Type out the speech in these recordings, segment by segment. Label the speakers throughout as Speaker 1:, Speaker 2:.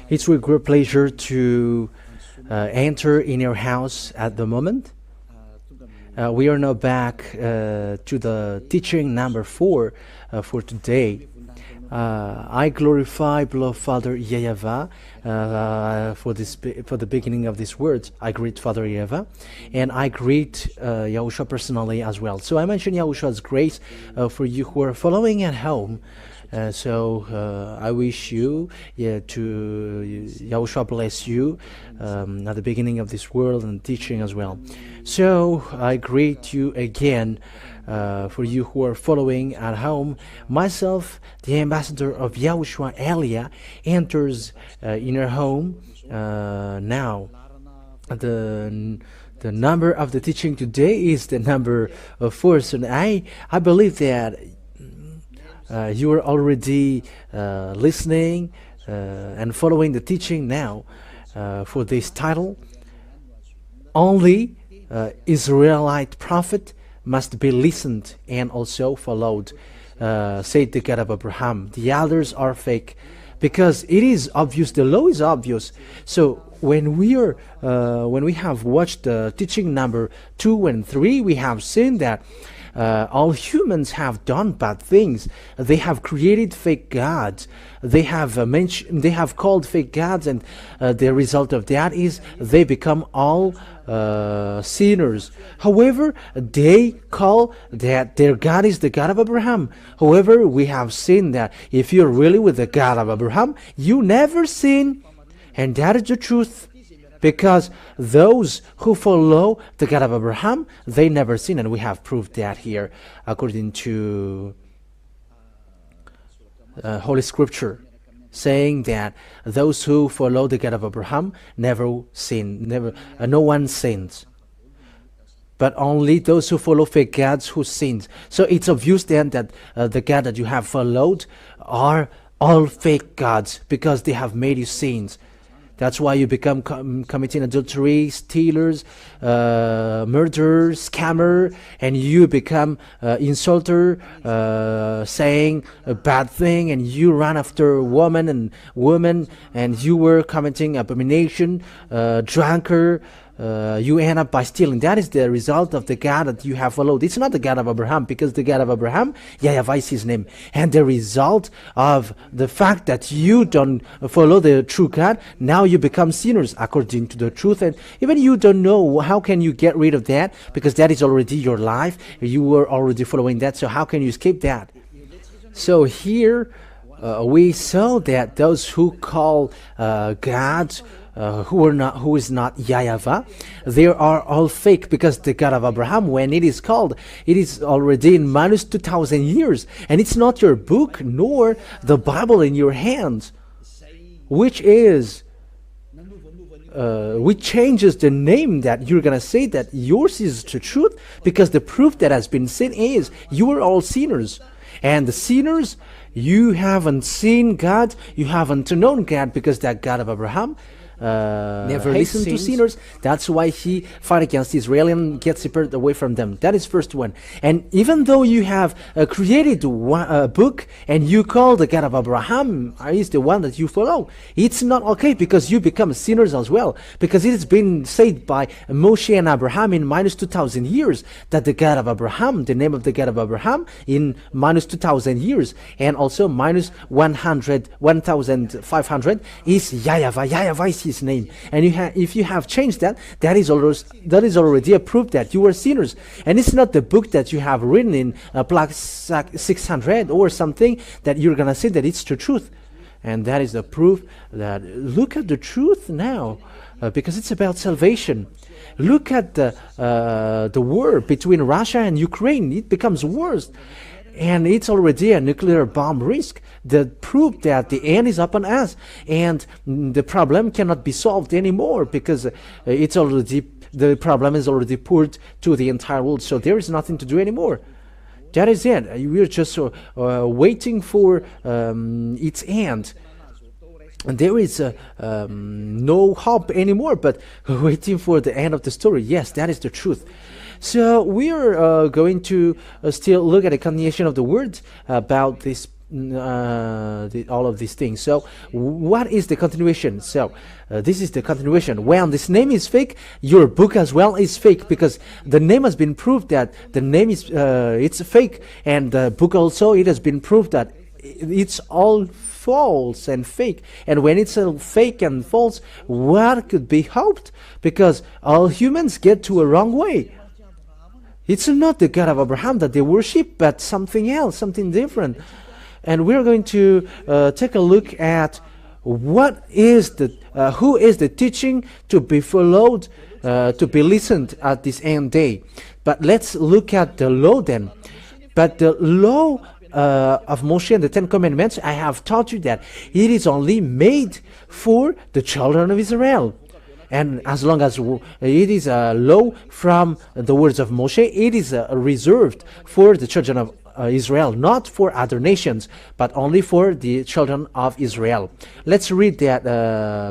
Speaker 1: It's with great pleasure to enter in your house at the moment. We are now back to the teaching number 4 for today. I glorify, beloved Father YAHVAH, for the beginning of these words. I greet Father YAHVAH, and I greet YAHOSHUAH personally as well. So I mention YAHOSHUAH's grace for you who are following at home. I wish you, YAHOSHUAH bless you at the beginning of this world and teaching as well. So I greet you again. For you who are following at home, myself, the ambassador of YAHOSHUAH, Elia, enters in your home now. The number of the teaching today is the number 4. So I believe that you are already listening and following the teaching now for this title. Only Israelite prophet must be listened and also followed, said the God of Abraham. The others are fake, because it is obvious, the law is obvious. So when we have watched the teaching number 2 and 3, we have seen that all humans have done bad things. They have created fake gods. They have called fake gods, and the result of that is they become all sinners. However, they call that their God is the God of Abraham. However, we have seen that if you're really with the God of Abraham, you never sin, and that is the truth. Because those who follow the God of Abraham, they never sin, and we have proved that here according to Holy Scripture, saying that those who follow the God of Abraham never sin, no one sins, but only those who follow fake gods who sins. So it's obvious then that the God that you have followed are all fake gods, because they have made you sins. That's why you become committing adultery, stealers, murderers, scammer, and you become insulter, saying a bad thing, and you run after woman, and you were committing abomination, drunkard. You end up by stealing. That is the result of the God that you have followed. It's not the God of Abraham, because the God of Abraham, YAHVAH is his name. And the result of the fact that you don't follow the true God, now you become sinners according to the truth. And even you don't know, how can you get rid of that? Because that is already your life. You were already following that. So how can you escape that? So here we saw that those who call God, who is not YAHVAH, they are all fake, because the God of Abraham, when it is called, it is already in minus 2,000 years, and it's not your book nor the Bible in your hands, which changes the name that you're gonna say that yours is the truth, because the proof that has been seen is you are all sinners, and the sinners, you haven't seen God, you haven't known God, because that God of Abraham never listened to sinners. That's why he fought against Israel and gets separated away from them. That is first one. And even though you have created a book and you call the God of Abraham is the one that you follow, it's not okay, because you become sinners as well, because it has been said by Moshe and Abraham in minus 2,000 years that the God of Abraham, the name of the God of Abraham in minus 2,000 years, and also minus 1,500 is YAHVAH. YAHVAH is his name, and if you have changed that, that is already a proof that you are sinners. And it's not the book that you have written in plaque 600 or something that you're gonna say that it's the truth. And that is the proof that look at the truth now, because it's about salvation. Look at the war between Russia and Ukraine. It becomes worse, and it's already a nuclear bomb risk. The proof that the end is upon us, and the problem cannot be solved anymore, because the problem is already poured to the entire world. So there is nothing to do anymore. That is it. We are just waiting for its end. And there is no hope anymore, but waiting for the end of the story. Yes, that is the truth. So we are going to still look at a continuation of the words about this all of these things. So what is the continuation? So this is the continuation. When this name is fake, your book as well is fake, because the name has been proved that the name is it's fake, and the book also, it has been proved that it's all false and fake. And when it's all fake and false, what could be hoped? Because all humans get to a wrong way. It's not the God of Abraham that they worship, but something else, something different. And we're going to take a look at what is who is the teaching to be followed, to be listened at this end day. But let's look at the law then. But the law of Moshe and the Ten Commandments, I have taught you that it is only made for the children of Israel. And as long as it is a law from the words of Moshe, it is reserved for the children of Israel, not for other nations, but only for the children of Israel. Let's read that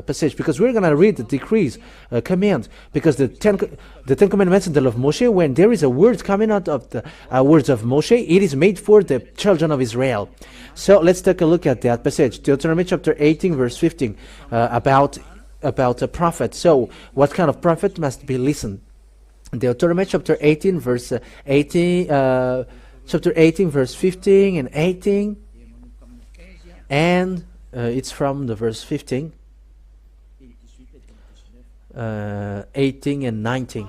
Speaker 1: passage, because we're going to read the decrees, command, because the Ten Commandments and the law of Moshe, when there is a word coming out of the words of Moshe, it is made for the children of Israel. So let's take a look at that passage, Deuteronomy chapter 18, verse 15, about a prophet. So what kind of prophet must be listened? Deuteronomy chapter 18, verse 18. Chapter 18, verse 15 and 18, and it's from the verse 15, 18 and 19.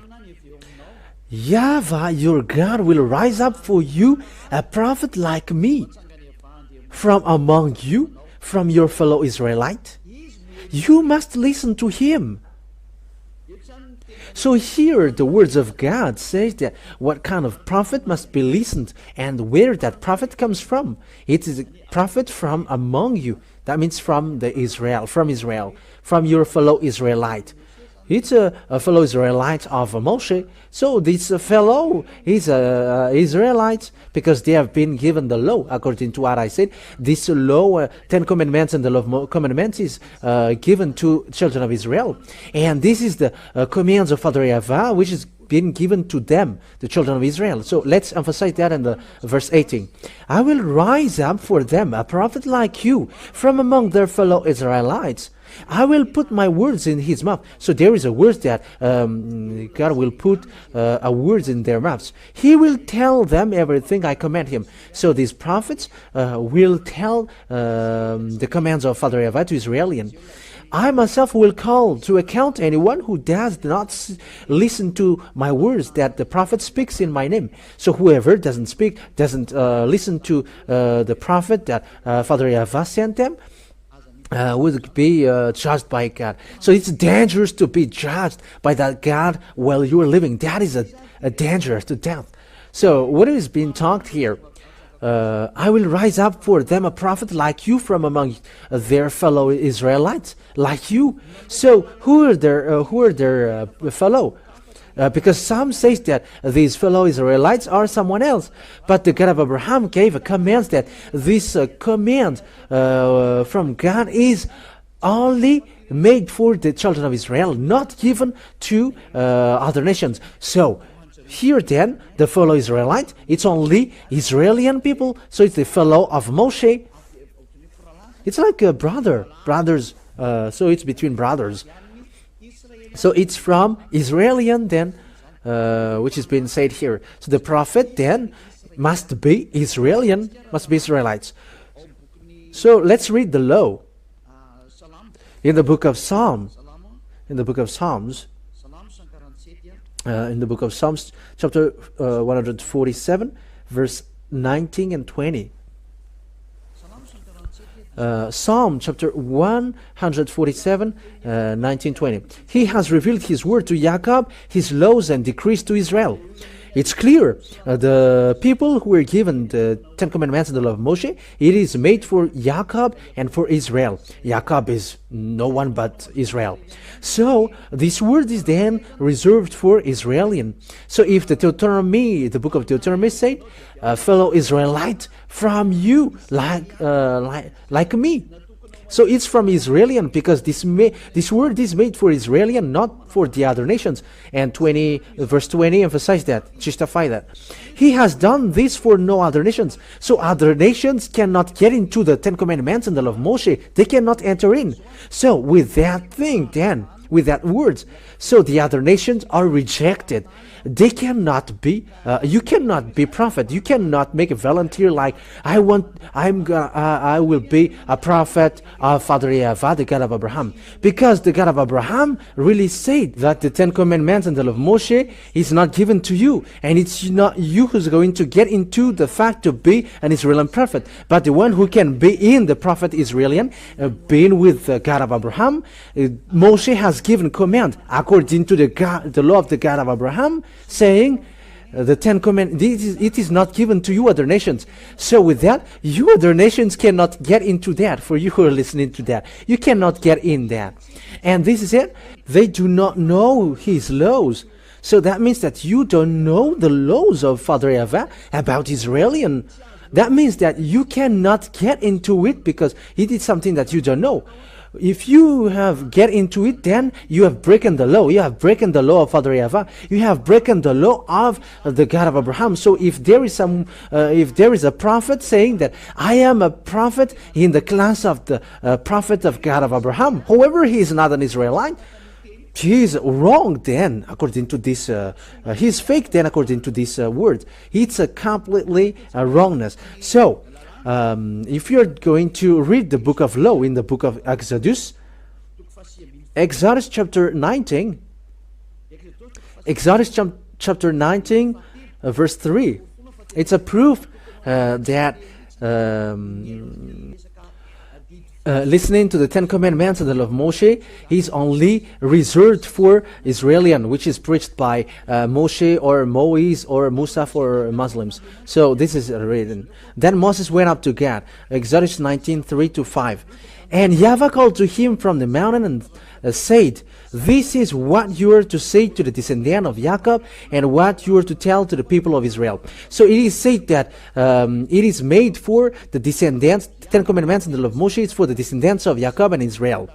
Speaker 1: YAHVAH, your God, will rise up for you a prophet like me from among you, from your fellow Israelite. You must listen to him. So here the words of God says that what kind of prophet must be listened, and where that prophet comes from. It is a prophet from among you. That means from Israel, from your fellow Israelite. It's a fellow Israelite of Moshe. So this fellow is a Israelite, because they have been given the law, according to what I said. This law, Ten Commandments and the law of commandments, is given to children of Israel. And this is the commands of Father YAHVAH, which is been given to them, the children of Israel. So let's emphasize that in the verse 18. I will rise up for them a prophet like you from among their fellow Israelites. I will put my words in his mouth. So there is a word that God will put a words in their mouths. He will tell them everything I command him. So these prophets will tell the commands of Father YAHVAH to Israelians. I myself will call to account anyone who does not listen to my words that the prophet speaks in my name. So whoever doesn't listen to the prophet that Father YAHVAH sent them, would be judged by God. So it's dangerous to be judged by that God while you are living. That is a danger to death. So what is being talked here? I will rise up for them a prophet like you from among their fellow Israelites, like you. So who are their fellow? Because some say that these fellow Israelites are someone else. But the God of Abraham gave a command that this command from God is only made for the children of Israel, not given to other nations. So here then, the fellow Israelite, it's only Israeli people, so it's the fellow of Moshe. It's like a brothers, so it's between brothers. So it's from Israelian then, which is being said here. So the prophet then must be Israelian, must be Israelites. So let's read the law in the book of Psalms. In the book of Psalms, chapter 147, verse 19 and 20. Psalm chapter 147, 19, 20. He has revealed his word to Jacob, his laws and decrees to Israel. It's clear, the people who were given the Ten Commandments and the law of Moshe, it is made for Jacob and for Israel. Jacob is no one but Israel. So this word is then reserved for Israelian. So if the book of Deuteronomy said, fellow Israelite from you, like me. So it's from Israelian, because this word is made for Israelian, not for the other nations. And verse 20 emphasize that, justify that. He has done this for no other nations. So other nations cannot get into the Ten Commandments and the law of Moshe. They cannot enter in. So with that thing, then, with that words, so the other nations are rejected. They cannot be. You cannot be prophet. You cannot make a volunteer like I will be a prophet of Father YAHVAH, the God of Abraham, because the God of Abraham really said that the Ten Commandments and the law of Moshe is not given to you, and it's not you who's going to get into the fact to be an Israeli prophet, but the one who can be in the prophet Israelian, being with the God of Abraham. Moshe has given command according to the law of the God of Abraham, saying the Ten Commandments, it is not given to you other nations. So with that, you other nations cannot get into that. For you who are listening to that, you cannot get in that. And this is it. They do not know his laws. So that means that you don't know the laws of Father YAHVAH about Israelian. That means that you cannot get into it because it is something that you don't know. If you have get into it, then you have broken the law. You have broken the law of Father YAHVAH. You have broken the law of the God of Abraham. So if there is a prophet saying that I am a prophet in the class of the prophet of God of Abraham, however, he is not an Israelite, he is wrong then, according to this, he is fake then, according to this word. It's a completely wrongness. So, if you're going to read the book of law in the book of Exodus chapter 19, chapter 19, verse 3, it's a proof that listening to the Ten Commandments and the law of Moshe is only reserved for Israelian, which is preached by Moshe or Moise or Musa for Muslims. So this is written. Then Moses went up to God, Exodus 19, 3-5. And YAHVAH called to him from the mountain and said, this is what you are to say to the descendant of Jacob and what you are to tell to the people of Israel. So it is said that it is made for the descendants, the Ten Commandments and the law of Moshe is for the descendants of Jacob and Israel.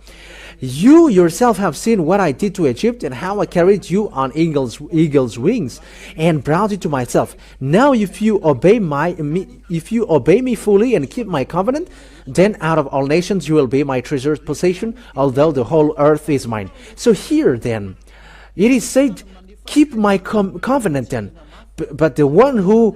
Speaker 1: You yourself have seen what I did to Egypt and how I carried you on eagle's wings and brought you to myself. Now if you obey me fully and keep my covenant, then out of all nations you will be my treasured possession, although the whole earth is mine. So here then, it is said, keep my covenant then. But the one who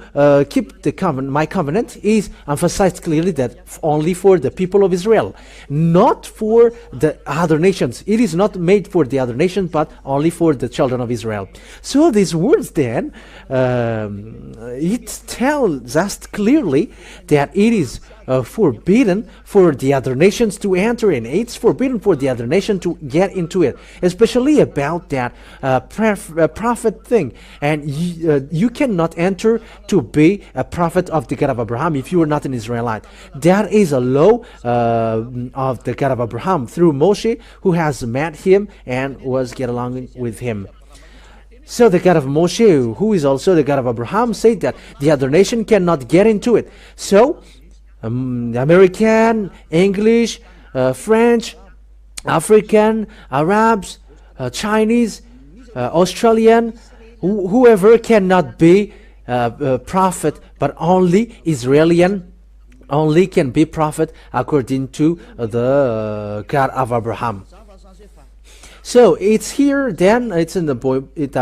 Speaker 1: keep my covenant is emphasized clearly that only for the people of Israel, not for the other nations. It is not made for the other nations, but only for the children of Israel. So these words then, it tells us clearly that it is forbidden for the other nations to enter in. It's forbidden for the other nation to get into it, especially about that prophet thing. And you cannot enter to be a prophet of the God of Abraham if you are not an Israelite. That is a law of the God of Abraham through Moshe, who has met him and was get along with him. So the God of Moshe, who is also the God of Abraham, said that the other nation cannot get into it. So American, English, French, African, Arabs, Chinese, Australian, whoever cannot be a prophet, but only Israelian only can be prophet according to the God of Abraham. So it's here then, it's in the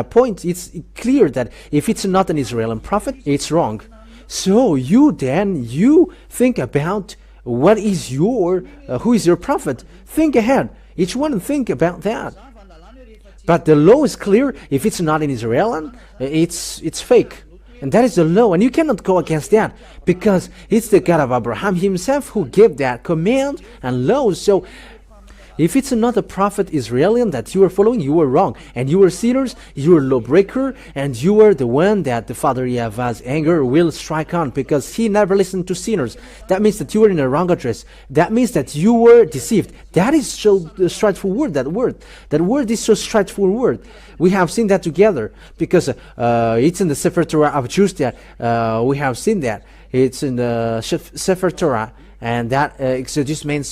Speaker 1: point, it's clear that if it's not an Israeli prophet, it's wrong. So you think about what is who is your prophet. Think ahead. Each one think about that. But the law is clear. If it's not in Israel, it's fake. And that is the law. And you cannot go against that because it's the God of Abraham himself who gave that command and law. So if it's not a prophet Israeli that you are following, you are wrong. And you are sinners, you are lawbreaker, and you are the one that the Father YAHVAH's anger will strike on because he never listened to sinners. That means that you were in a wrong address. That means that you were deceived. That is so straightforward, that word. That word is so straightforward. We have seen that together because it's in the Sefer Torah of Jews that we have seen that. It's in the Sefer Torah. and that Exodus means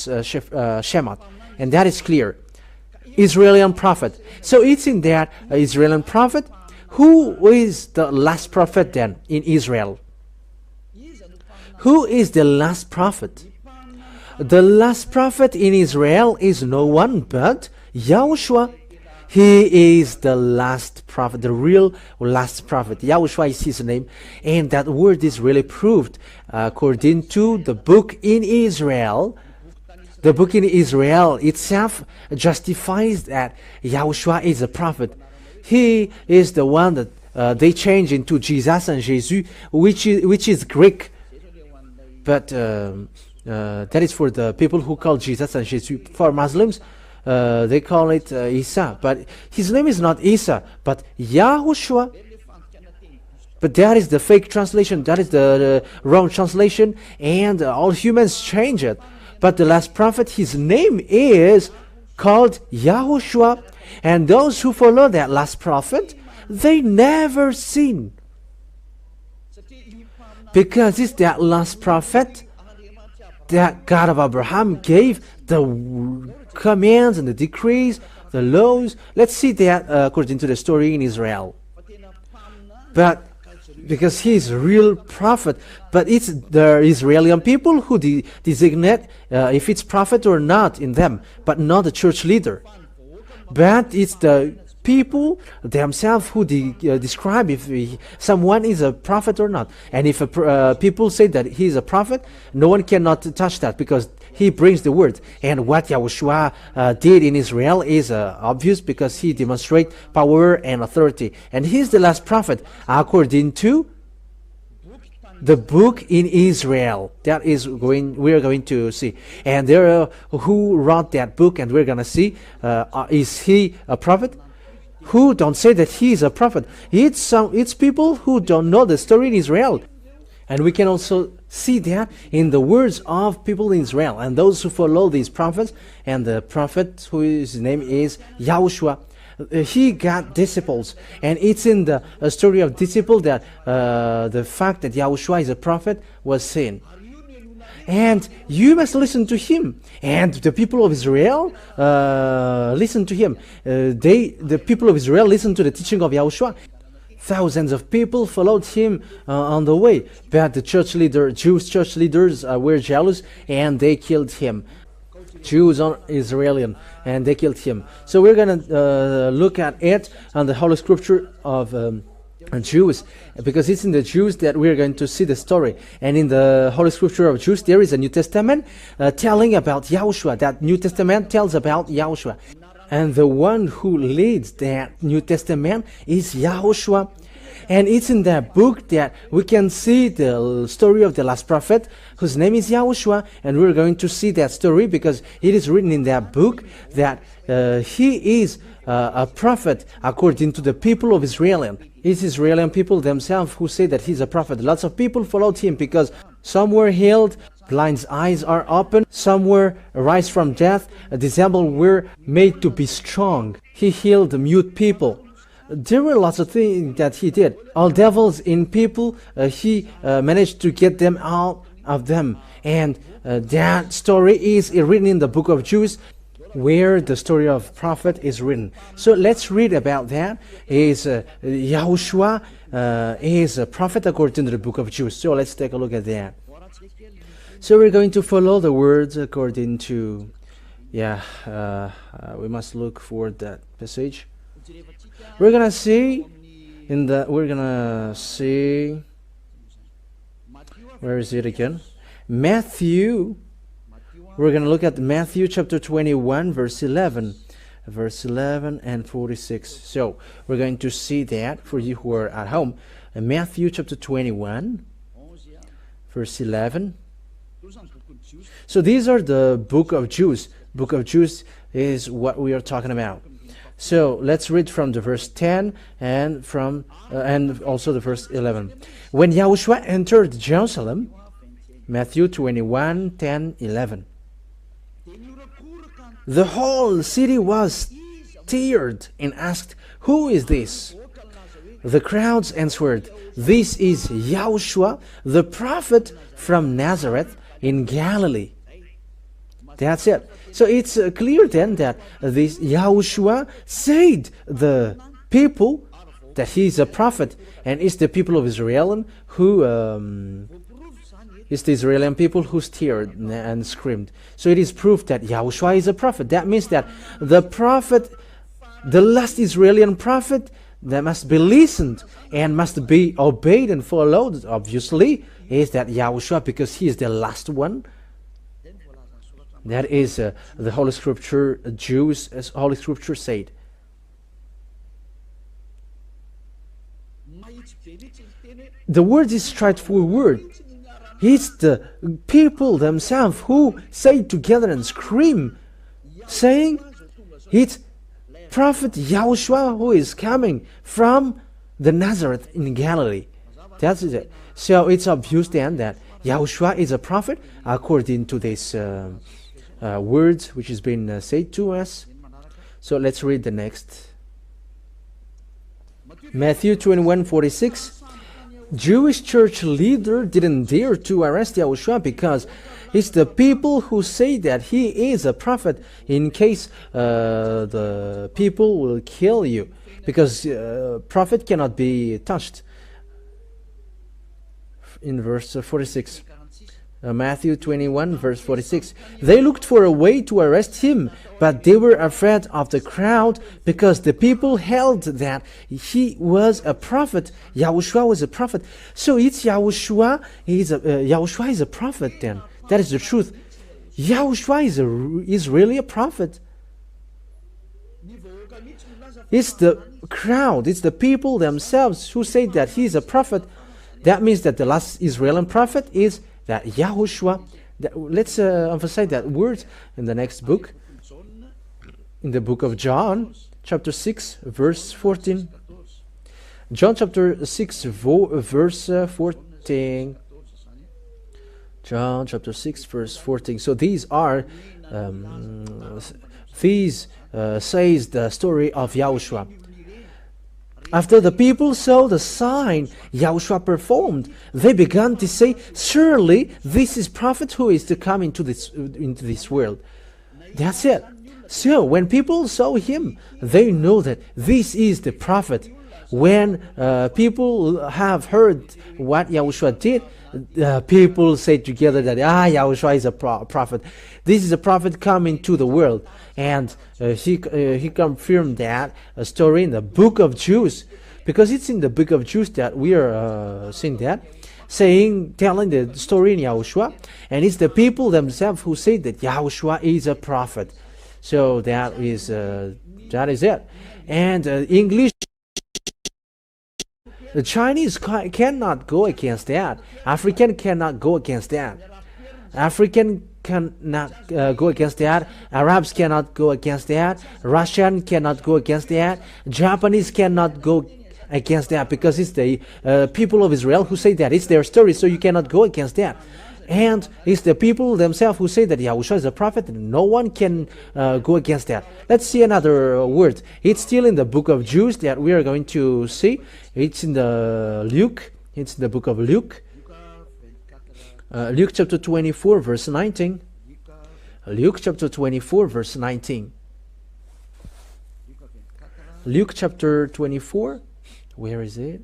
Speaker 1: Shemot, and that is clear. Israeli prophet. So it's in that Israeli prophet. Who is the last prophet then in Israel? Who is the last prophet? The last prophet in Israel is no one but YAHOSHUAH. He is the last prophet, the real last prophet. YAHOSHUAH is his name, and that word is really proved according to the book in Israel. The book in Israel itself justifies that YAHOSHUAH is a prophet. He is the one that they change into Jesus and Jesus, which is Greek. But that is for the people who call Jesus and Jesus. For Muslims, they call it Isa. But his name is not Isa, but YAHOSHUAH. But that is the fake translation. That is the wrong translation. And all humans change it. But the last prophet, his name is called YAHOSHUAH. And those who follow that last prophet, they never sin. Because it's that last prophet that God of Abraham gave the commands and the decrees, the laws. Let's see that according to the story in Israel. But because he is a real prophet, but it's the Israeli people who designate if it's prophet or not in them, but not the church leader. But it's the people themselves who describe if someone is a prophet or not. And if people say that he is a prophet, no one cannot touch that because he brings the word. And what YAHOSHUAH did in Israel is obvious because he demonstrates power and authority. And he is the last prophet according to the book in Israel. That is we are going to see. And there are who wrote that book, and we're going to see, is he a prophet? Who don't say that he is a prophet. It's people who don't know the story in Israel. And we can also see that in the words of people in Israel and those who follow these prophets. And the prophet whose name is YAHOSHUAH, he got disciples, and it's in the story of disciple that the fact that YAHOSHUAH is a prophet was seen. And you must listen to him. And the people of Israel listen to him. The people of Israel listen to the teaching of YAHOSHUAH. Thousands of people followed him on the way. But the Jewish church leaders were jealous, and they killed him. Jews are Israeli, and they killed him. So we're going to look at it on the Holy Scripture of Jews, because it's in the Jews that we're going to see the story. And in the Holy Scripture of Jews, there is a New Testament telling about YAHOSHUAH. That New Testament tells about YAHOSHUAH. And the one who leads that New Testament is YAHOSHUAH. And it's in that book that we can see the story of the last prophet, whose name is YAHOSHUAH. And we're going to see that story because it is written in that book that he is a prophet according to the people of Israel. It's Israeli people themselves who say that he's a prophet. Lots of people followed him because some were healed, blind's eyes are open, some were raised from death, disabled were made to be strong. He healed the mute people. There were lots of things that he did. All devils in people, he managed to get them out of them. And that story is written in the book of Jews, where the story of prophet is written. So let's read about that. YAHOSHUAH is a prophet according to the book of Jews. So let's take a look at that. So we're going to follow the words according to, we must look for that passage. We're gonna see where is it again? Matthew. We're going to look at Matthew chapter 21, verse 11 and 46. So we're going to see that for you who are at home. Matthew chapter 21, verse 11. So these are the book of Jews. Book of Jews is what we are talking about. So let's read from the verse 10 and also the verse 11. When YAHOSHUAH entered Jerusalem, Matthew 21, 10, 11. The whole city was stirred and asked, "Who is this?" The crowds answered, "This is YAHOSHUAH, the prophet from Nazareth in Galilee. That's it. So it's clear then that this Yahushua said the people that he is a prophet, and it's the people of Israel who it's the Israeli people who stared and screamed. So it is proof that Yahushua is a prophet. That means that the prophet, the last Israeli prophet, that must be listened and must be obeyed and followed, obviously, is that Yahushua, because he is the last one. That is the Holy Scripture, Jews, as Holy Scripture said. The word is straightforward. It's the people themselves who say together and scream, saying, it's Prophet Yahushua who is coming from the Nazareth in Galilee. That's it. So it's obvious then that Yahushua is a prophet according to this words which has been said to us. So let's read the next. Matthew 21:46. Jewish church leader didn't dare to arrest Yahushua because it's the people who say that he is a prophet, in case the people will kill you, because prophet cannot be touched. In verse 46. Matthew 21 verse 46. They looked for a way to arrest him, but they were afraid of the crowd because the people held that he was a prophet. Yahushua was a prophet. So it's Yahushua. Yahushua is a prophet then. That is the truth. Yahushua is really a prophet. It's the crowd, it's the people themselves who say that he is a prophet. That means that the last Israeli prophet is that Yahushua. Let's emphasize that word in the next book, in the book of John, chapter 6, verse 14. John chapter 6, verse 14. John chapter 6, verse 14. So these are, says the story of Yahushua. After the people saw the sign Yahushua performed, they began to say, surely this is prophet who is to come into this world. That's it. So when people saw him, they know that this is the prophet. When people have heard what Yahushua did, people say together that Yahushua is a prophet. This is a prophet coming to the world. And he confirmed that story in the book of Jews, because it's in the book of Jews that we are seeing that, telling the story in Yahushua, and it's the people themselves who say that Yahushua is a prophet. So that is it. And English, the Chinese cannot go against that. African cannot go against that. African cannot go against that. Arabs cannot go against that. Russian cannot go against that. Japanese cannot go against that, because it's the people of Israel who say that. It's their story, so you cannot go against that. And it's the people themselves who say that Yahushua is a prophet, and no one can go against that. Let's see another word. It's still in the book of Jews that we are going to see. It's in the Luke. It's in the book of Luke. Luke chapter 24 verse 19. Luke chapter 24 verse 19. Luke chapter 24. Where is it?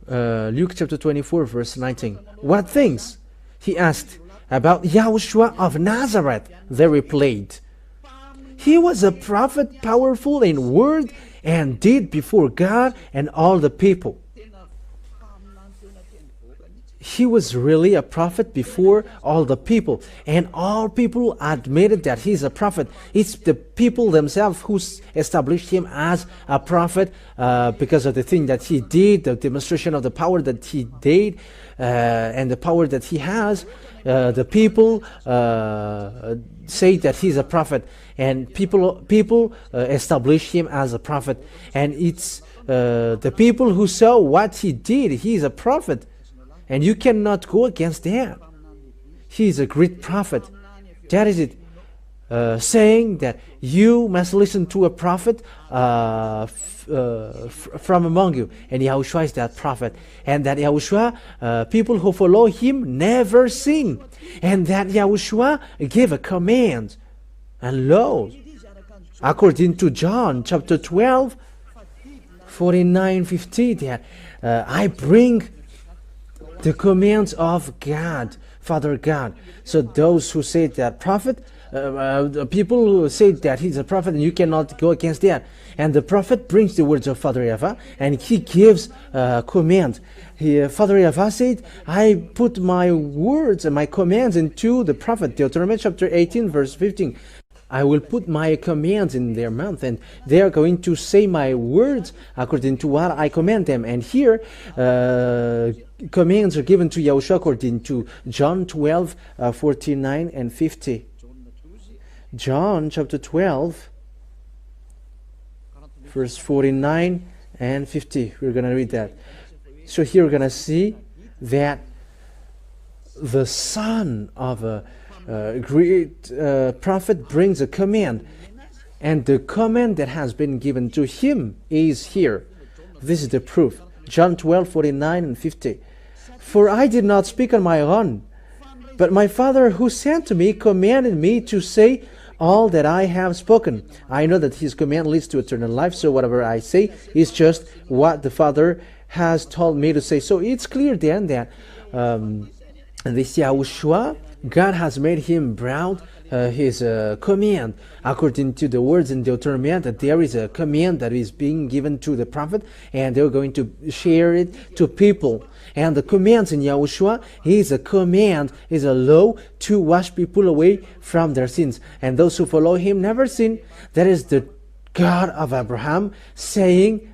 Speaker 1: Luke chapter 24 verse 19. What things? He asked. About Yahushua of Nazareth. They replied. He was a prophet, powerful in word and deed before God and all the people. He was really a prophet before all the people, and all people admitted that he's a prophet. It's the people themselves who established him as a prophet because of the thing that he did, the demonstration of the power that he did, and the power that he has. The people say that he's a prophet, and people establish him as a prophet. And it's the people who saw what he did. He is a prophet. And you cannot go against that. He is a great prophet. That is it. saying that you must listen to a prophet from among you, and Yahushua is that prophet, and that Yahushua, people who follow him never sin, and that Yahushua gave a command. And lo, according to John chapter 12, 49, 50, that I bring the commands of God, Father God. So those who say that prophet, people who say that he's a prophet, and you cannot go against that. And the prophet brings the words of Father YAHVAH, and he gives command. Father YAHVAH said, I put my words and my commands into the prophet. Deuteronomy chapter 18, verse 15. I will put my commands in their mouth, and they are going to say my words according to what I command them. And here, commands are given to Yahushua according to John 12, 49 and 50. John chapter 12, verse 49 and 50. We're going to read that. So here we're going to see that the son of a great prophet brings a command, and the command that has been given to him is here. This is the proof. John 12, 49 and 50. For I did not speak on my own, but my Father who sent me commanded me to say all that I have spoken. I know that his command leads to eternal life, so whatever I say is just what the Father has told me to say. So it's clear then that this Yahushua, God has made him proud, his command, according to the words in Deuteronomy, that there is a command that is being given to the prophet, and they're going to share it to people. And the commands in Yahushua is a command, is a law to wash people away from their sins. And those who follow him never sin. That is the God of Abraham saying,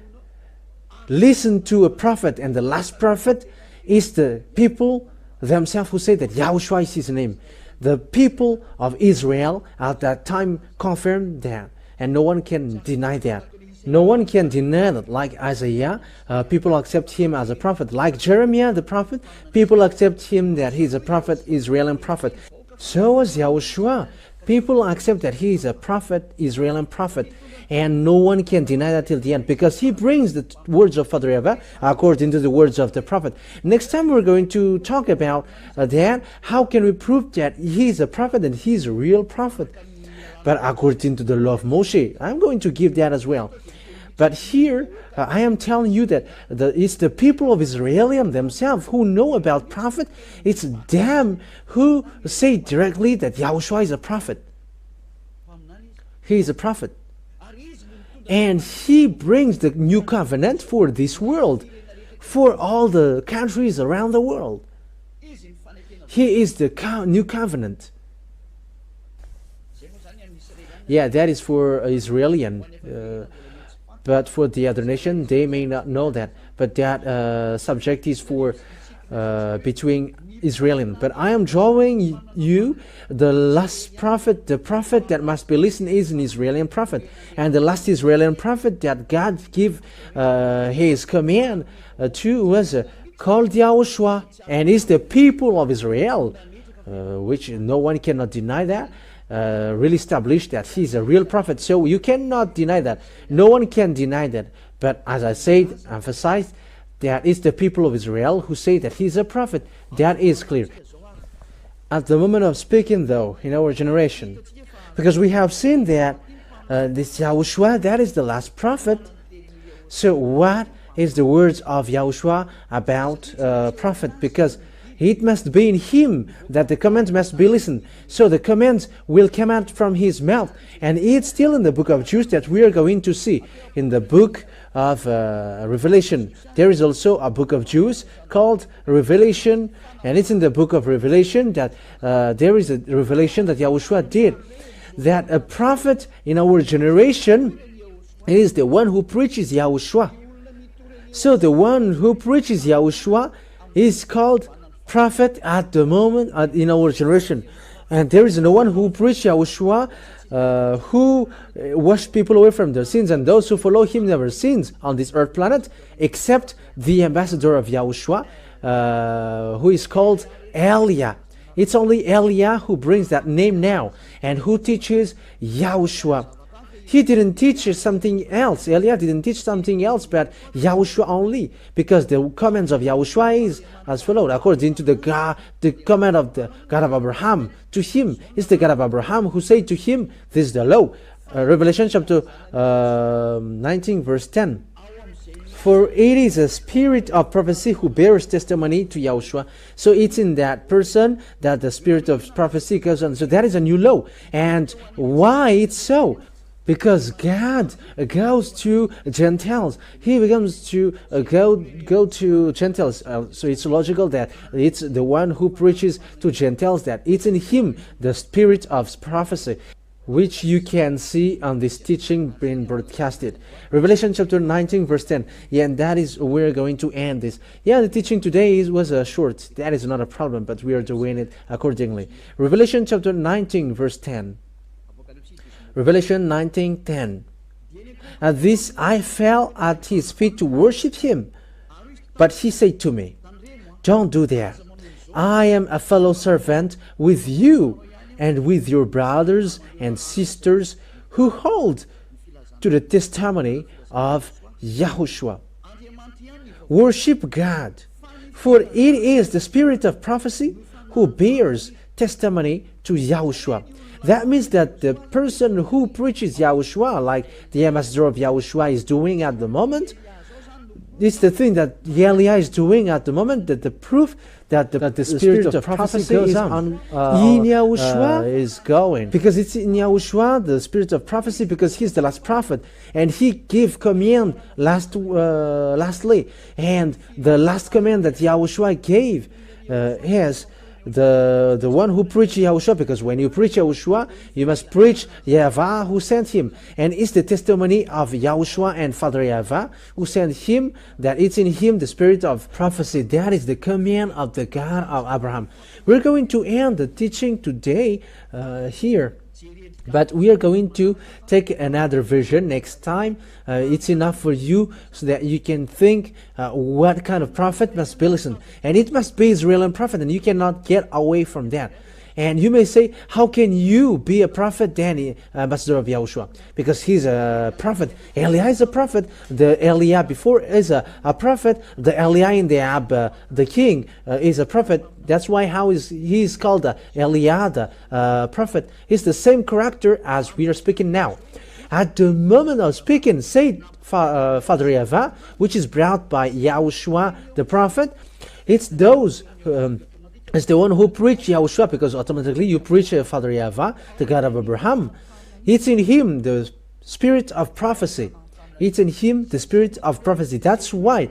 Speaker 1: listen to a prophet. And the last prophet is the people themselves who say that Yahushua is his name. The people of Israel at that time confirmed that, and no one can deny that. No one can deny that. Like Isaiah, people accept him as a prophet. Like Jeremiah the prophet, people accept him that he's a prophet, Israeli prophet. So is Yahushua. People accept that he is a prophet, Israeli prophet, and no one can deny that till the end, because he brings the words of Father YAHVAH according to the words of the prophet. Next time we're going to talk about that. How can we prove that he is a prophet and he is a real prophet? But according to the law of Moshe, I'm going to give that as well. But here, I am telling you that it's the people of Israel themselves who know about prophet. It's them who say directly that Yahushua is a prophet. He is a prophet. And he brings the new covenant for this world, for all the countries around the world. He is the new covenant. Yeah, that is for Israeli. But for the other nation, they may not know that. But that subject is for between Israeli. But I am drawing you the last prophet, the prophet that must be listened is an Israeli prophet. And the last Israeli prophet that God gave his command to was called Yahushua, and is the people of Israel, which no one cannot deny that. Really established that he's a real prophet. So you cannot deny that. No one can deny that. But as I said, emphasized, that it's the people of Israel who say that he's a prophet. That is clear. At the moment of speaking, though, in our generation, because we have seen that this Yahushua, that is the last prophet. So what is the words of Yahushua about prophet? Because it must be in him that the commands must be listened. So the commands will come out from his mouth. And it's still in the book of Jude that we are going to see. In the book of Revelation, there is also a book of Jude called Revelation. And it's in the book of Revelation that there is a revelation that Yahushua did. That a prophet in our generation is the one who preaches Yahushua. So the one who preaches Yahushua is called prophet at the moment in our generation. And there is no one who preached Yahushua who washed people away from their sins, and those who follow him never sins on this earth planet, except the ambassador of Yahushua, who is called Elia. It's only Eliah who brings that name now and who teaches YAHOSHUAH. He didn't teach something else. Eliah didn't teach something else but YAHOSHUAH only, because the commands of YAHOSHUAH is as follows, according to the command of the God of Abraham to him. It's the God of Abraham who said to him, this is the law. Revelation chapter 19 verse 10. For it is a spirit of prophecy who bears testimony to YAHOSHUAH. So it's in that person that the spirit of prophecy goes on. So that is a new law. And why it's so? Because God goes to Gentiles. He becomes to go to Gentiles. So it's logical that it's the one who preaches to Gentiles, that it's in him the spirit of prophecy, which you can see on this teaching being broadcasted. Revelation chapter 19 verse 10. Yeah, and that is where we're going to end this. Yeah, the teaching today was short. That is not a problem, but we are doing it accordingly. Revelation chapter 19 verse 10. Revelation 19:10. At this I fell at his feet to worship him. But he said to me, don't do that. I am a fellow servant with you and with your brothers and sisters who hold to the testimony of YAHOSHUAH. Worship God, for it is the spirit of prophecy who bears testimony to YAHOSHUAH. That means that the person who preaches YAHOSHUAH, like the ambassador of YAHOSHUAH is doing at the moment, it's the thing that Eliah is doing at the moment, that the proof that the spirit of prophecy goes on in YAHOSHUAH is going. Because it's in YAHOSHUAH, the spirit of prophecy, because he's the last prophet. And he gave command lastly. And the last command that YAHOSHUAH gave is the one who preached YAHOSHUAH, because when you preach YAHOSHUAH, you must preach YAHVAH who sent him. And it's the testimony of YAHOSHUAH and Father YAHVAH who sent him, that it's in him the spirit of prophecy. That is the command of the God of Abraham. We're going to end the teaching today here. But we are going to take another version next time. It's enough for you so that you can think what kind of prophet must be listened. And it must be Israeli prophet, and you cannot get away from that. And you may say, how can you be a prophet then, ambassador of YAHOSHUAH? Because he's a prophet. Eliah is a prophet. The Eliah before is a prophet. The Eliah in the king, is a prophet. That's why he's called Eliah, the prophet. He's the same character as we are speaking now. At the moment of speaking, said Father YAHVAH, which is brought by YAHOSHUAH the prophet, it's those it's the one who preached YAHOSHUAH, because automatically you preach Father YAHVAH, the God of Abraham. It's in him the spirit of prophecy. It's in him the spirit of prophecy. That's why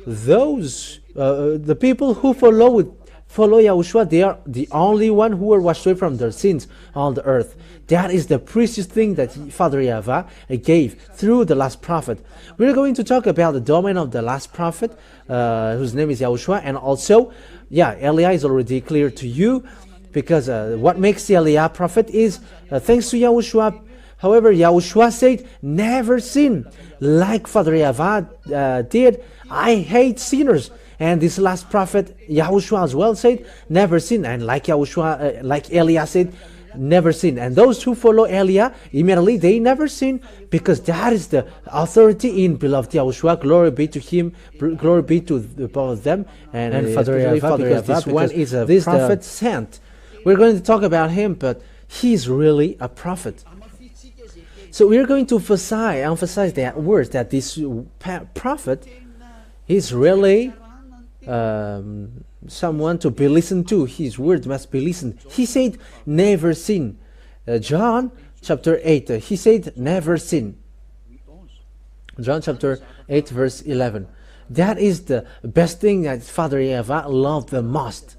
Speaker 1: those the people who follow YAHOSHUAH, they are the only one who are washed away from their sins on the earth. That is the precious thing that Father YAHVAH gave through the last prophet. We're going to talk about the domain of the last prophet, whose name is YAHOSHUAH, and also, Eliah is already clear to you, because what makes the Eliah prophet is thanks to YAHOSHUAH. However, YAHOSHUAH said, never sin. Like Father YAHVAH did, I hate sinners. And this last prophet, YAHOSHUAH as well, said, never sin. And like YAHOSHUAH, like Eliah said, never sin. And those who follow Eliah, immediately they never sin, because that is the authority in beloved YAHOSHUAH. Glory be to him, glory be to both of them, and Father YAHVAH, because this one is a prophet sent. We're going to talk about him, but he's really a prophet. So we're going to emphasize that word, that this prophet is really someone to be listened to. His word must be listened. He said, never sin. John chapter 8, he said, never sin. John chapter 8 verse 11. That is the best thing that Father YAHVAH loved the most.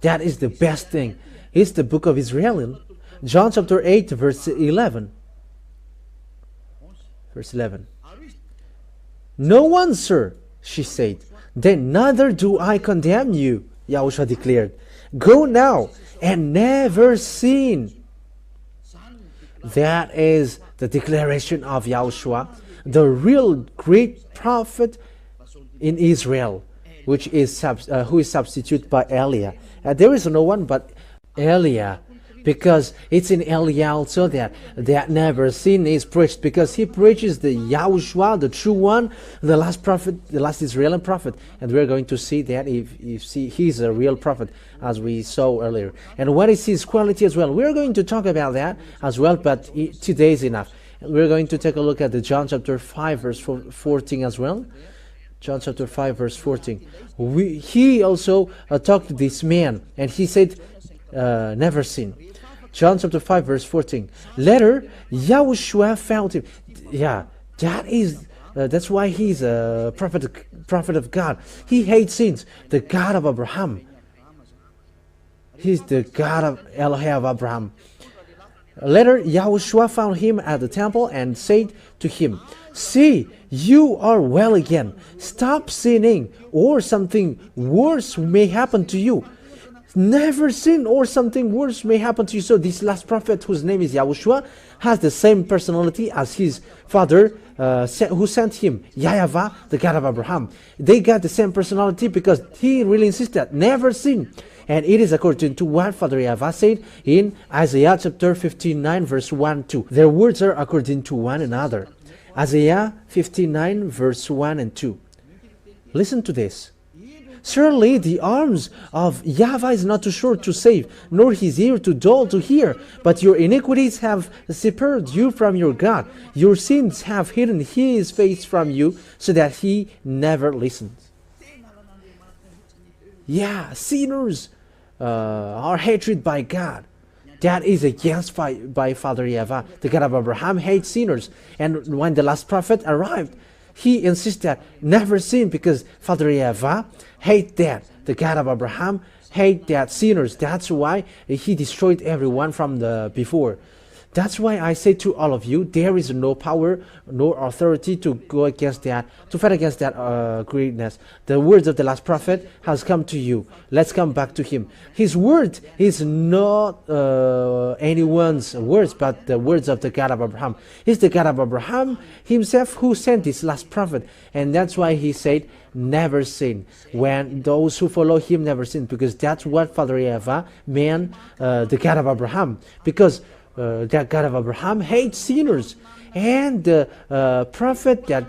Speaker 1: That is the best thing. It's the book of Israel. John chapter 8 verse 11. Verse 11. No one, sir, she said. Then neither do I condemn you, YAHOSHUAH declared. Go now and never sin. That is the declaration of YAHOSHUAH, the real great prophet in Israel, which is who is substituted by Eliah. There is no one but Elia, because it's in Elia also that never sin is preached, because he preaches the YAHOSHUAH, the true one, the last prophet, the last Israeli prophet, and we're going to see that if he's a real prophet, as we saw earlier. And what is his quality as well? We're going to talk about that as well, but today is enough. We're going to take a look at the John chapter 5 verse 14 as well. John chapter 5 verse 14. He also talked to this man, and he said, never sin. John chapter 5 verse 14. Later, YAHOSHUAH found him. Yeah, that's why he's a prophet of God. He hates sins. The God of Abraham. He's the God of Elohim of Abraham. Later, YAHOSHUAH found him at the temple and said to him, "See, you are well again. Stop sinning, or something worse may happen to you." Never sin, or something worse may happen to you. So this last prophet, whose name is YAHOSHUAH, has the same personality as his father who sent him, YAHVAH, the God of Abraham. They got the same personality because he really insisted, never sin. And it is according to what Father YAHVAH said in Isaiah chapter 59 verse 1-2. Their words are according to one another. Isaiah 59 verse 1 and 2. Listen to this. Surely the arms of YAHVAH is not too short to save, nor his ear too dull to hear. But your iniquities have separated you from your God. Your sins have hidden his face from you, so that he never listens. Yeah, sinners are hated by God. That is against by Father YAHVAH. The God of Abraham hates sinners. And when the last prophet arrived, he insisted never sin, because Father YAHVAH hate that. The God of Abraham hate that sinners. That's why he destroyed everyone from the before. That's why I say to all of you, there is no power nor authority to go against that, to fight against that greatness. The words of the last prophet has come to you. Let's come back to him. His word is not anyone's words, but the words of the God of Abraham. He's the God of Abraham himself who sent this last prophet. And that's why he said, never sin. When those who follow him never sin, because that's what Father YAHVAH meant, the God of Abraham. Because that God of Abraham hates sinners, and the prophet that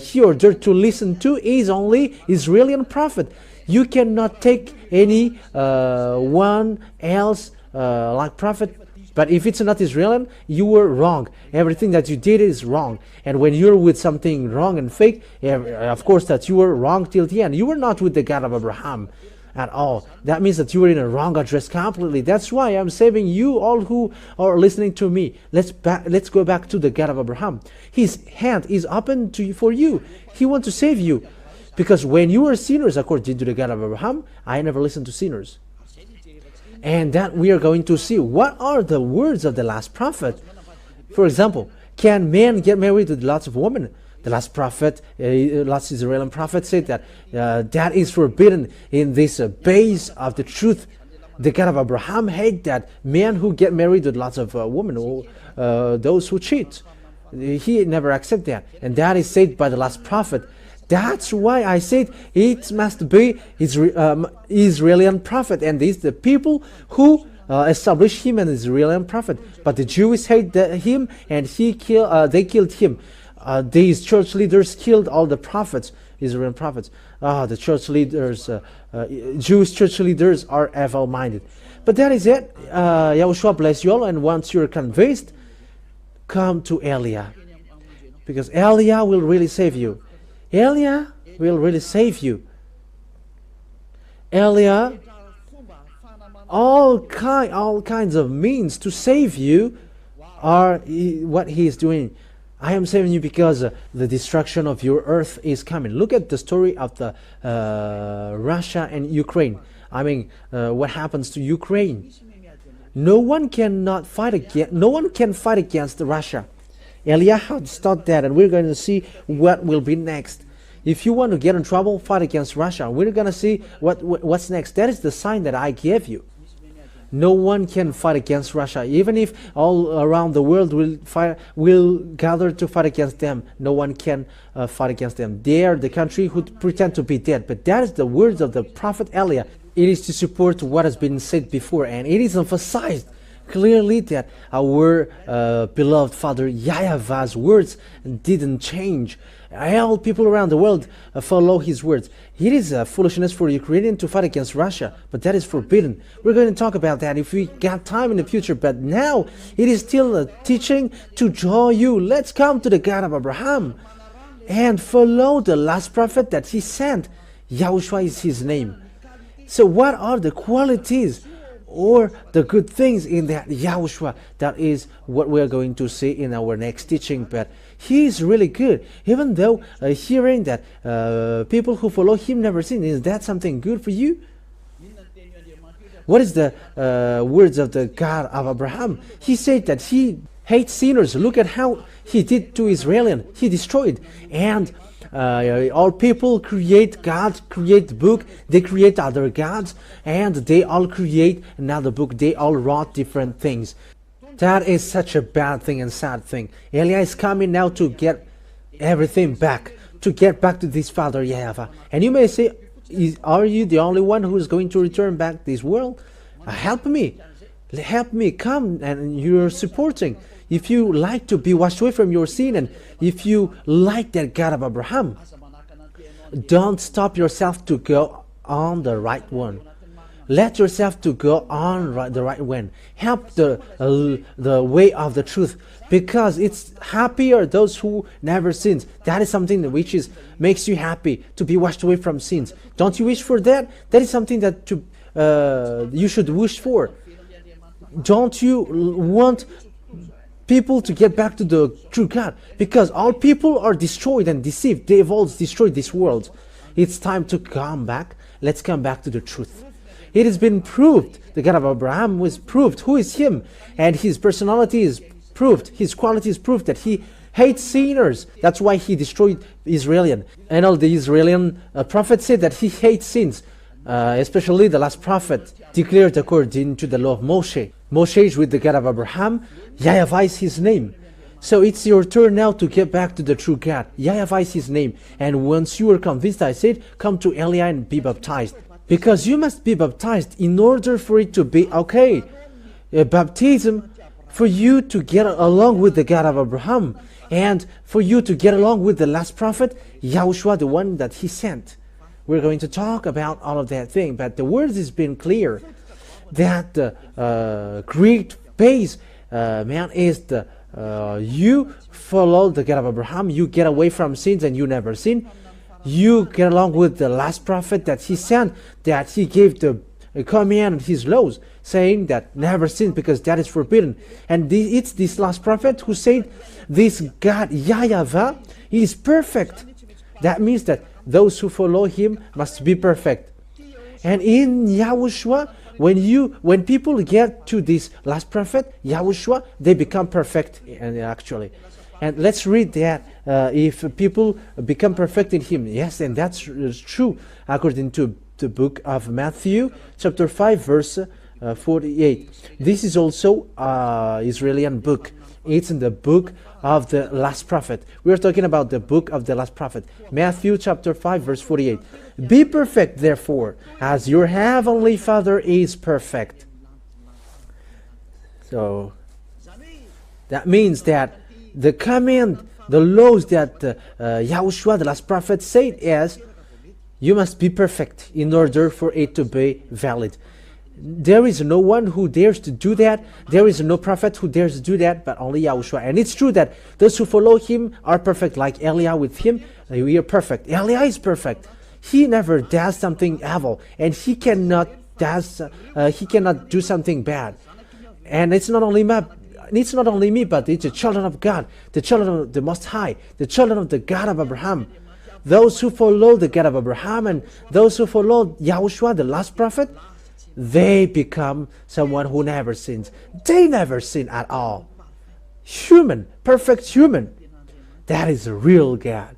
Speaker 1: he ordered to listen to is only Israeli prophet. You cannot take any one else like prophet. But if it's not Israeli, you were wrong. Everything that you did is wrong. And when you're with something wrong and fake, of course that you were wrong till the end. You were not with the God of Abraham at all. That means that you were in a wrong address completely. That's why I'm saving you all who are listening to me. Let's go back to the God of Abraham. His hand is open for you. He wants to save you. Because when you were sinners, according to the God of Abraham, I never listened to sinners. And that we are going to see what are the words of the last prophet. For example, can men get married with lots of women? The last prophet, last Israeli prophet said that that is forbidden in this base of the truth. The God of Abraham hate that men who get married with lots of women, or those who cheat. He never accept that. And that is said by the last prophet. That's why I said it must be Israeli prophet, and these the people who establish him an Israeli prophet. But the Jews hate him, and they killed him. These church leaders killed all the prophets, Israeli prophets. The church leaders, Jewish church leaders are evil-minded. But that is it. YAHOSHUAH bless you all, and once you're convinced, come to Elia. Because Elia will really save you. Elia will really save you. Elia, all kinds of means to save you are what he is doing. I am saving you because the destruction of your earth is coming. Look at the story of the Russia and Ukraine. I mean, what happens to Ukraine? No one can fight against Russia. Elia has taught that, and we're going to see what will be next. If you want to get in trouble, fight against Russia. We're going to see what's next. That is the sign that I gave you. No one can fight against Russia. Even if all around the world will gather to fight against them, no one can fight against them. They are the country who pretend to be dead. But that is the words of the prophet Elia. It is to support what has been said before, and it is emphasized clearly that our beloved Father YAHVAH's words didn't change. All people around the world follow his words. It is foolishness for Ukraine to fight against Russia, but that is forbidden. We're going to talk about that if we got time in the future, but now it is still a teaching to draw you. Let's come to the God of Abraham and follow the last prophet that he sent. YAHOSHUAH is his name. So what are the qualities or the good things in that YAHOSHUAH? That is what we are going to see in our next teaching. But he is really good, even though hearing that people who follow him never sin. Is that something good for you? What is the words of the God of Abraham? He said that he hates sinners. Look at how he did to Israel. He destroyed. And all people create, God create the book, they create other gods, and they all create another book. They all wrote different things. That is such a bad thing and sad thing. Eliah is coming now to get everything back, to get back to this Father YAHVAH. And you may say, are you the only one who is going to return back this world? Help me, come, and you're supporting. If you like to be washed away from your sin, and if you like that God of Abraham, don't stop yourself to go on the right one. Let yourself to go on the right one. Help the way of the truth, because it's happier those who never sins. That is something which makes you happy, to be washed away from sins. Don't you wish for that? That is something that you should wish for. Don't you want people to get back to the true God? Because all people are destroyed and deceived. They have all destroyed this world. It's time to come back. Let's come back to the truth. It has been proved. The God of Abraham was proved. Who is him? And his personality is proved. His quality is proved, that he hates sinners. That's why he destroyed Israel. And all the Israeli prophets said that he hates sins. Especially the last prophet declared according to the law of Moshe. Moshe is with the God of Abraham. YAHVAH is his name. So it's your turn now to get back to the true God. YAHVAH is his name. And once you are convinced, I said, come to Eliah and be baptized. Because you must be baptized in order for it to be okay. Baptism for you to get along with the God of Abraham, and for you to get along with the last prophet, YAHOSHUAH, the one that he sent. We're going to talk about all of that thing, but the word has been clear that the great base, man, is the you follow the God of Abraham, you get away from sins and you never sin. You get along with the last prophet that he sent, that he gave the command, his laws, saying that never sin, because that is forbidden. And it's this last prophet who said, this God YAHVAH is perfect. That means that those who follow him must be perfect. And in YAHOSHUAH, when people get to this last prophet, YAHOSHUAH, they become perfect, actually. And let's read that. If people become perfect in him, yes, and that's true according to the book of Matthew, chapter 5, verse 48. This is also Israeli book. It's in the book of the last prophet. We are talking about the book of the last prophet. Matthew chapter 5, verse 48. Be perfect, therefore, as your heavenly Father is perfect. So that means that the command, the laws that YAHOSHUAH, the last prophet, said is, you must be perfect in order for it to be valid. There is no one who dares to do that. There is no prophet who dares to do that, but only YAHOSHUAH. And it's true that those who follow him are perfect, like Eliah with him. We are perfect. Eliah is perfect. He never does something evil, and he cannot do something bad. And it's not only me, but it's the children of God, the children of the Most High, the children of the God of Abraham. Those who follow the God of Abraham and those who follow YAHOSHUAH, the last prophet, they become someone who never sins. They never sin at all. Human, perfect human. That is a real God.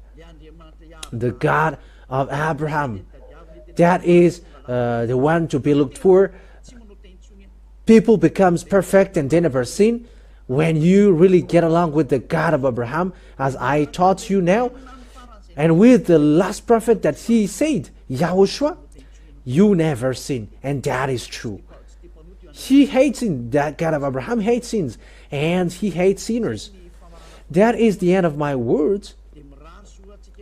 Speaker 1: The God of Abraham. That is the one to be looked for. People becomes perfect and they never sin when you really get along with the God of Abraham, as I taught you now, and with the last prophet that he said, YAHOSHUAH. you never sin, and that is true. He hates sin. That God of Abraham hates sins, and he hates sinners. That is the end of my words.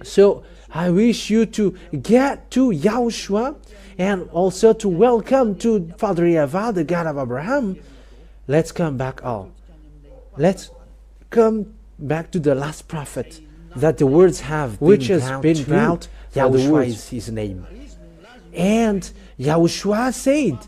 Speaker 1: So I wish you to get to YAHOSHUAH and also to welcome to Father YAHVAH, the God of Abraham. Let's come back all. Let's come back to the last prophet that the words have which has been brought. YAHOSHUAH is his name. And YAHOSHUAH said,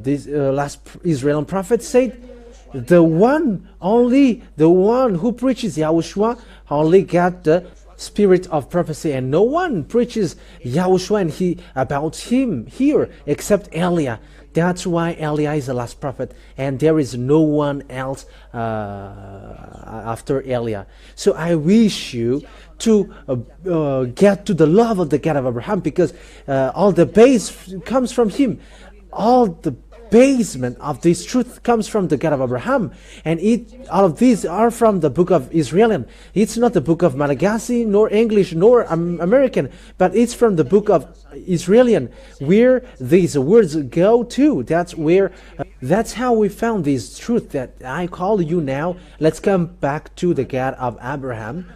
Speaker 1: this last Israeli prophet said, the one who preaches YAHOSHUAH only got the spirit of prophecy, and no one preaches YAHOSHUAH about him here except Eliah. That's why Eliah is the last prophet, and there is no one else after Eliah. So I wish you to get to the love of the God of Abraham, because all the base comes from him. All the basement of this truth comes from the God of Abraham, and all of these are from the book of Israelian. It's not the book of Malagasy, nor English, nor American, but it's from the book of Israelian, where these words go to. That's how we found this truth that I call you now. Let's come back to the God of Abraham,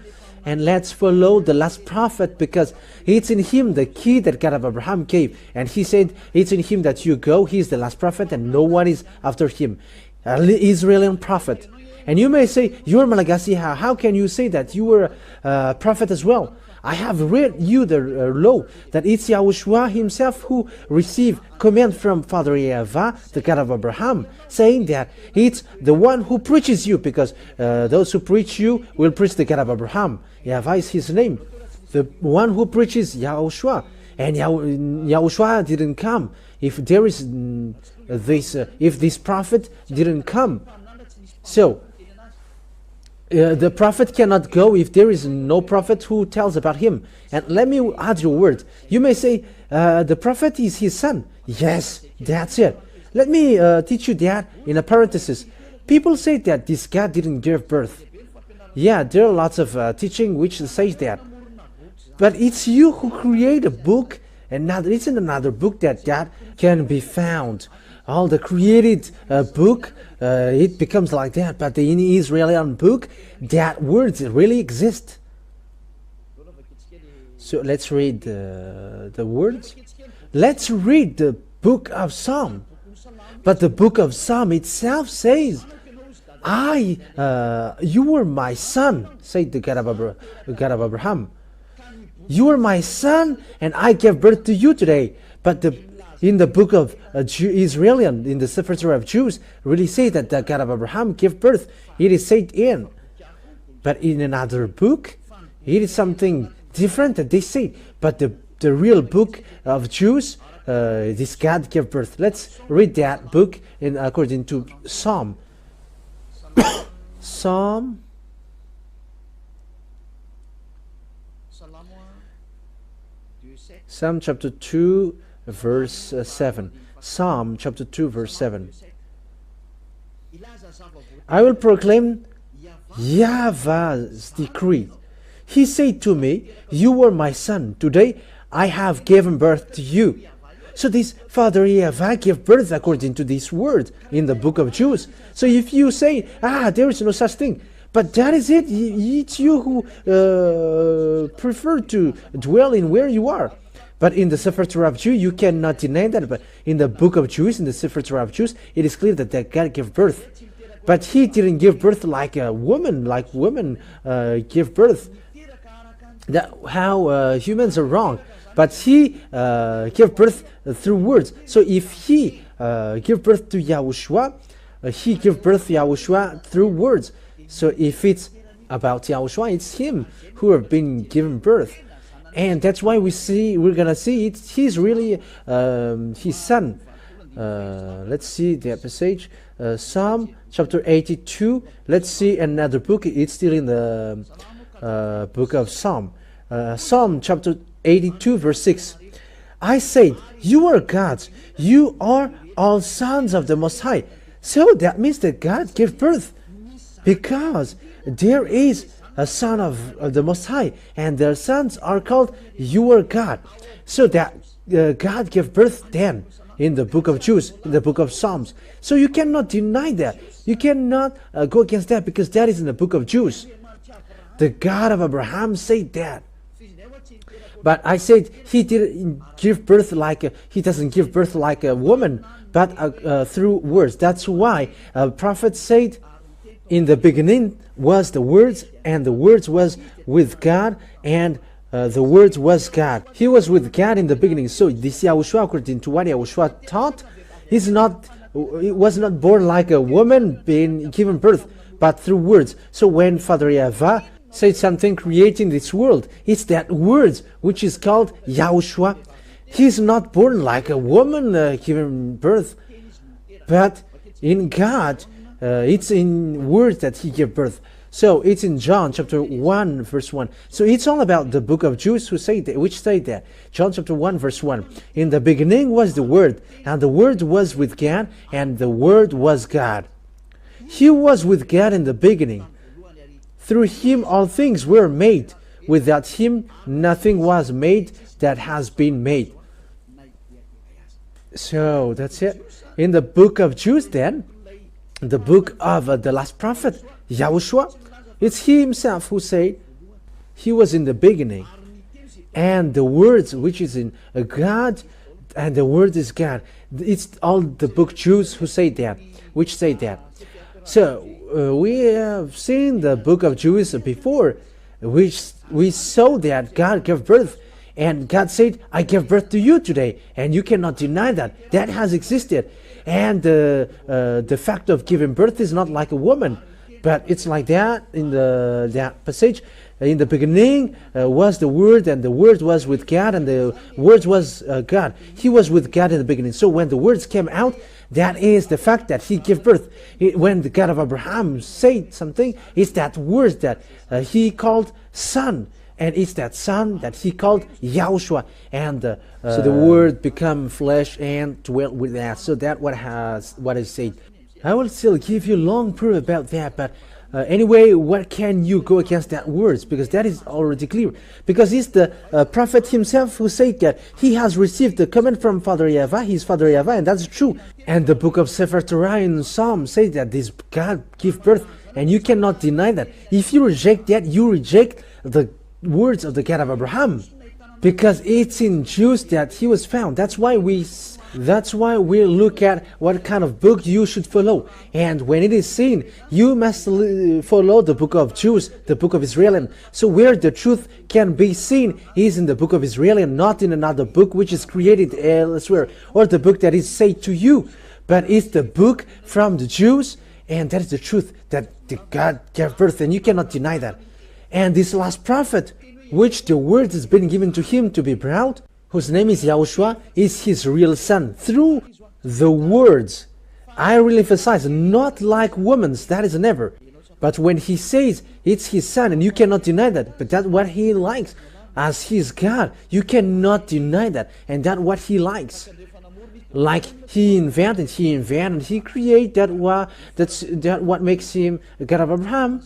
Speaker 1: and let's follow the last prophet, because it's in him the key that God of Abraham gave. And he said, it's in him that you go. He's the last prophet, and no one is after him. An Israeli prophet. And you may say, you're Malagasy. How can you say that? You were a prophet as well. I have read you the law, that it's YAHOSHUAH himself who received command from Father YAHVAH, the God of Abraham, saying that it's the one who preaches you, because those who preach you will preach the God of Abraham. YAHVAH is his name. The one who preaches YAHOSHUAH. And YAHOSHUAH didn't come. If there is if this prophet didn't come. So, the prophet cannot go if there is no prophet who tells about him. And let me add your word. You may say, the prophet is his son. Yes, that's it. Let me teach you that in a parenthesis. People say that this God didn't give birth. Yeah, there are lots of teaching which says that. But it's you who create a book, and not it's in another book that can be found. All the created book, it becomes like that. But in the Israeli book, that words really exist. So let's read the words. Let's read the book of Psalm. But the book of Psalm itself says, you were my son, said the God of Abraham. You are my son, and I gave birth to you today. But in the book of Israelian, in the Sefer Torah of Jews, really say that the God of Abraham gave birth. It is said in. But in another book, it is something different that they say. But the real book of Jews, this God gave birth. Let's read that book according to Psalm. Psalm chapter 2, verse 7. Psalm chapter 2, verse 7. I will proclaim YAHVAH's decree. He said to me, you are my son. Today I have given birth to you. So this Father YAHVAH gave birth according to this word in the book of Jews. So if you say, there is no such thing, but that is it. It's you who prefer to dwell in where you are. But in the Sefer Torah of Jews, you cannot deny that. But in the book of Jews, in the Sefer Torah of Jews, it is clear that God gave birth. But he didn't give birth like a woman, like women give birth. How humans are wrong. But he gave birth through words. So if he gave birth to YAHOSHUAH, he gave birth to YAHOSHUAH through words. So if it's about YAHOSHUAH, it's him who have been given birth. And that's why we're gonna see it. He's really his son. Let's see the passage. Psalm chapter 82. Let's see another book. It's still in the book of Psalm. Psalm chapter 82, verse 6. I said, you are gods. You are all sons of the Most High. So that means that God gave birth. Because there is a son of the Most High, and their sons are called your God. So that God gave birth then in the book of Jews, in the book of Psalms. So you cannot deny that. You cannot go against that, because that is in the book of Jews. The God of Abraham said that. But I said he didn't give birth he doesn't give birth like a woman, but through words. That's why a prophet said, in the beginning was the words, and the words was with God, and the words was God. He was with God in the beginning. So this Yahushua, according to what Yahushua taught, he was not born like a woman being given birth, but through words. So when Father YAHVAH said something creating this world, it's that words which is called YAHOSHUAH. He's not born like a woman given birth, but in God, it's in words that he gave birth. So it's in John chapter 1 verse 1. So it's all about the book of Jews which say that. John chapter 1 verse 1. In the beginning was the Word, and the Word was with God, and the Word was God. He was with God in the beginning. Through him all things were made. Without him nothing was made that has been made. So that's it. In the book of Jews then, the book of the last prophet, YAHOSHUAH, it's he himself who said, he was in the beginning, and the words which is in God, and the word is God. It's all the book Jews who say that, which say that. So we have seen the book of Jews before, which we saw that God gave birth, and God said, I gave birth to you today, and you cannot deny that. That has existed. And the fact of giving birth is not like a woman, but it's like that in that passage. In the beginning was the Word, and the Word was with God, and the Word was God. He was with God in the beginning. So when the words came out, that is the fact that he gave birth. When the God of Abraham said something, it's that word that he called son. And it's that son that he called YAHOSHUAH. And so the word become flesh and dwelt with us. So that what I said. I will still give you long proof about that, but anyway, what can you go against that words? Because that is already clear. Because it's the prophet himself who said that he has received the command from Father YAHVAH, his Father YAHVAH, and that's true. And the book of Sefer Torah in Psalm says that this God give birth, and you cannot deny that. If you reject that, you reject the words of the God of Abraham, because it's in Jews that he was found. That's why we look at what kind of book you should follow. And when it is seen, you must follow the book of Jews, the book of Israel. So where the truth can be seen is in the book of Israel, not in another book which is created elsewhere, or the book that is said to you, but it's the book from the Jews, and that is the truth that the God gave birth, and you cannot deny that. And this last prophet, which the word has been given to him to be brought, whose name is YAHOSHUAH, is his real son. Through the words, I really emphasize, not like woman's, that is never. But when he says it's his son, and you cannot deny that, but that's what he likes. As his God, you cannot deny that, and that's what he likes. Like he invented, he created that's what makes him a God of Abraham.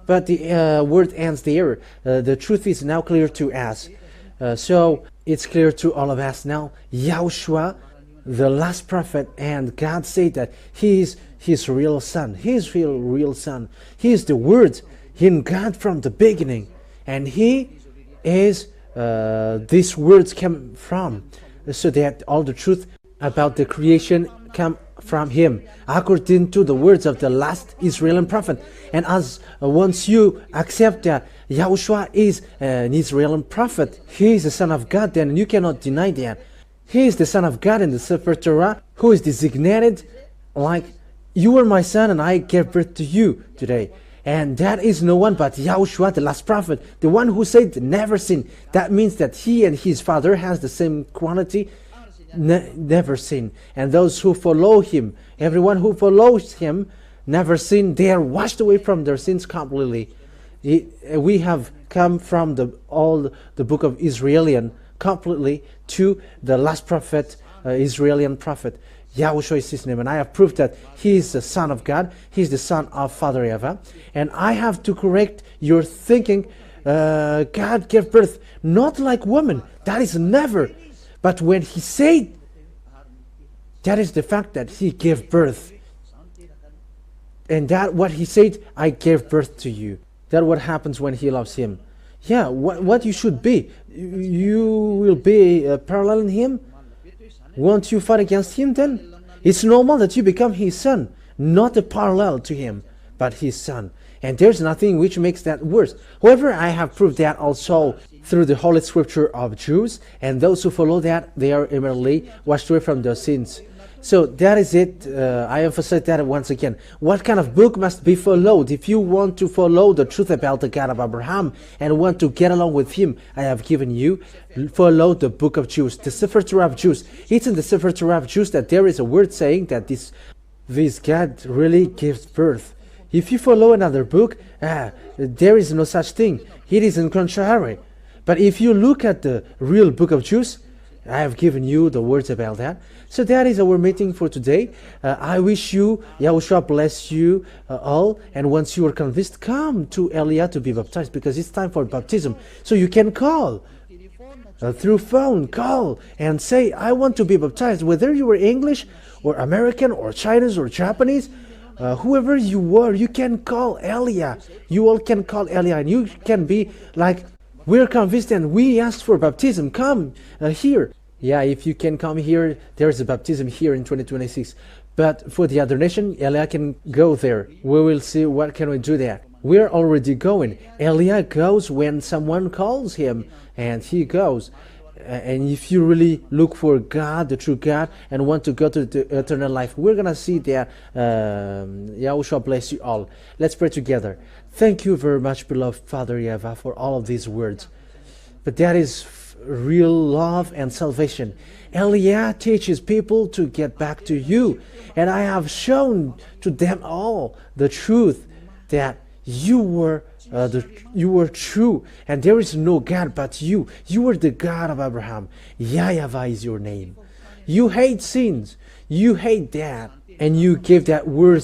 Speaker 1: But the word ends there. The truth is now clear to us. So it's clear to all of us now. YAHOSHUAH, the last prophet, and God said that he is his real son. His real son. He is the word in God from the beginning. And he is, these words came from. So that all the truth about the creation come from him, according to the words of the last Israeli prophet. And as once you accept that YAHOSHUAH is an Israeli prophet, he is the son of God, then you cannot deny that. He is the son of God in the Sefer Torah, who is designated like, you are my son and I gave birth to you today. And that is no one but YAHOSHUAH, the last prophet, the one who said never sin. That means that he and his father has the same quality, never sin. And those who follow him, everyone who follows him, never sin. They are washed away from their sins completely. We have come from the book of Israelian completely to the last prophet, Israeli prophet. YAHOSHUAH is his name, and I have proved that he is the Son of God. He is the Son of Father YAHVAH. And I have to correct your thinking. God gave birth not like woman. That is never. But when he said, that is the fact that he gave birth. And that what he said, I gave birth to you. That what happens when he loves him. Yeah, what you should be. You will be parallel in him. Won't you fight against him then? It's normal that you become his son, not a parallel to him, but his son. And there's nothing which makes that worse. However, I have proved that also through the Holy Scripture of Jews, and those who follow that, they are immediately washed away from their sins. So that is it. I emphasize that once again. What kind of book must be followed? If you want to follow the truth about the God of Abraham and want to get along with him, I have given you, follow the book of Jews, the Sefer Torah of Jews. It's in the Sefer Torah of Jews that there is a word saying that this God really gives birth. If you follow another book, there is no such thing. It is in contrary. But if you look at the real book of Jews, I have given you the words about that. So that is our meeting for today. I wish you, YAHOSHUAH bless you all. And once you are convinced, come to Elia to be baptized, because it's time for baptism. So you can call through phone, call and say, I want to be baptized. Whether you are English or American or Chinese or Japanese, whoever you were, you can call Elia. You all can call Elia, and you can be like, we're convinced and we asked for baptism. Come here. Yeah, if you can come here, there's a baptism here in 2026. But for the other nation, Elia can go there. We will see what can we do there. We're already going. Elia goes when someone calls him, and he goes. And if you really look for God, the true God, and want to go to the eternal life, we're going to see that. YAHOSHUAH bless you all. Let's pray together. Thank you very much, beloved Father YAHVAH, for all of these words. But that is real love and salvation. Elia teaches people to get back to you. And I have shown to them all the truth that you were true, and there is no God but you. You are the God of Abraham. YAHVAH is your name. You hate sins. You hate that. And you gave that word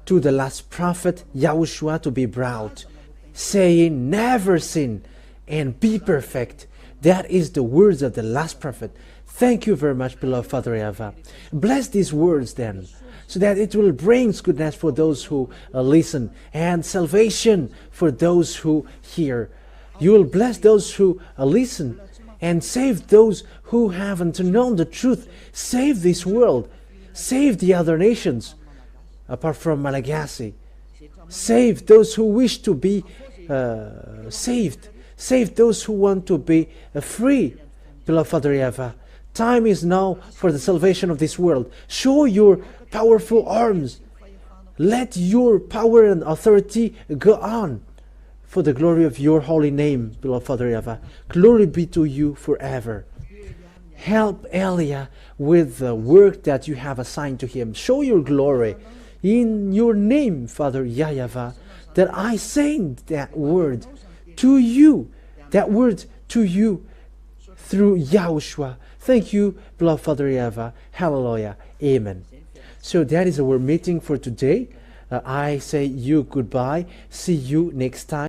Speaker 1: to the last prophet, YAHOSHUAH, to be brought, saying, never sin and be perfect. That is the words of the last prophet. Thank you very much, beloved Father YAHVAH. Bless these words then, so that it will bring goodness for those who listen, and salvation for those who hear. You will bless those who listen, and save those who haven't known the truth. Save this world. Save the other nations, apart from Malagasy. Save those who wish to be saved. Save those who want to be free. Beloved Father YAHVAH, time is now for the salvation of this world. Show your powerful arms. Let your power and authority go on for the glory of your holy name, beloved Father YAHVAH. Glory be to you forever. Help Elia with the work that you have assigned to him. Show your glory in your name, Father YAHVAH, that I send that word to you, through YAHOSHUAH. Thank you, beloved Father YAHVAH. Hallelujah. Amen. So that is our meeting for today. I say you goodbye. See you next time.